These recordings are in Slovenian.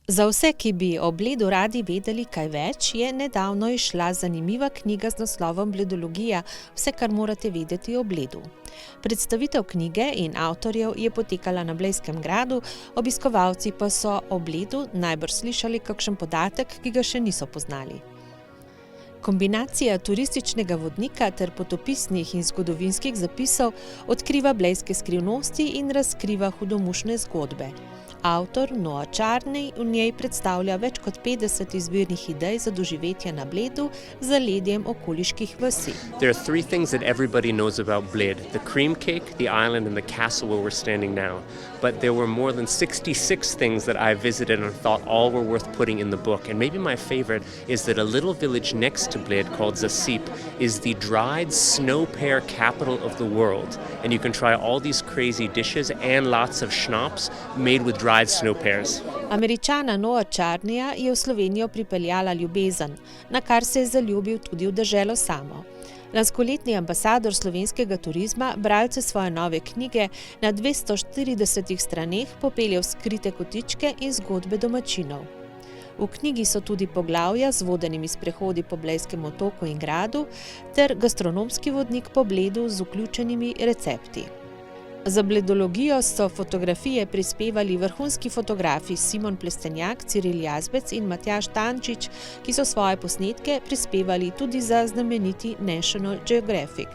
Za vse, ki bi o Bledu radi vedeli kaj več, je nedavno izšla zanimiva knjiga z naslovom Bledologija – vse, kar morate vedeti o Bledu. Predstavitev knjige in avtorjev je potekala na Blejskem gradu, obiskovalci pa so o Bledu najbrž slišali kakšen podatek, ki ga še niso poznali. Kombinacija turističnega vodnika ter potopisnih in zgodovinskih zapisov odkriva blejske skrivnosti in razkriva hudomušne zgodbe. Avtor Noa Čarnej v njej predstavlja več kot 50 izvirnih idej za doživetje na Bledu z zaledjem okoliških vasi. There are three things that everybody knows about Bled: the cream cake, the island, and the castle where we're standing now. But there were more than 66 things that I visited and thought all were worth putting in the book. And maybe my favorite is that a little village next to Bled called Zasip is the dried snow pear capital of the world. And you can try all these crazy dishes and lots of schnapps made with dried snow pears. Američana Noa Čarneja je v Slovenijo pripeljala ljubezen, na kar se je zaljubil tudi v deželo samo. Lanskoletni ambasador slovenskega turizma bralce svoje nove knjige na 240 straneh popelje v skrite kotičke in zgodbe domačinov. V knjigi so tudi poglavja z vodenimi sprehodi po Blejskem otoku in gradu ter gastronomski vodnik po Bledu z vključenimi recepti. Za Bledologijo so fotografije prispevali vrhunski fotografi Simon Plestenjak, Ciril Jazbec in Matjaž Tančič, ki so svoje posnetke prispevali tudi za znameniti National Geographic.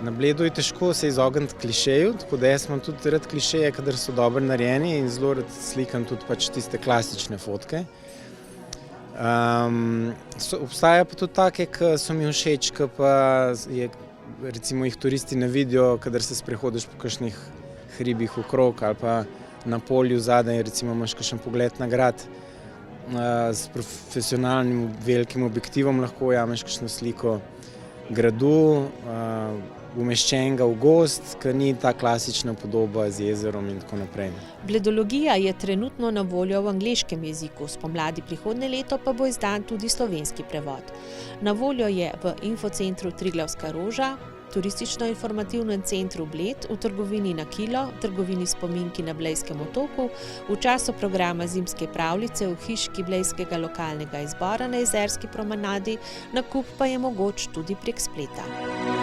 Na Bledu je težko se izogniti klišeju, tako da jaz imam tudi rad klišeje, kadar so dobro narejeni in zelo rad slikam tudi pač tiste klasične fotke. Obstaja pa tudi take, ki so mi všeč, ki pa recimo jih turisti ne vidijo, kadar se sprehodiš po kakšnih hribih okrog ali pa na polju zadaj, recimo imaš kakšen pogled na grad. S profesionalnim velikim objektivom lahko ujameš kakšno sliko gradu, umeščenega v gozd, ki ni ta klasična podoba z jezerom in tako naprej. Bledologija je trenutno na voljo v angleškem jeziku, spomladi prihodnje leto pa bo izdan tudi slovenski prevod. Na voljo je v infocentru Triglavska roža, turistično-informativnem centru Bled, v trgovini Na kilo, trgovini Spominki na Blejskem otoku, v času programa Zimske pravljice v hiški blejskega lokalnega izbora na Jezerski promenadi, nakup pa je mogoč tudi prek spleta.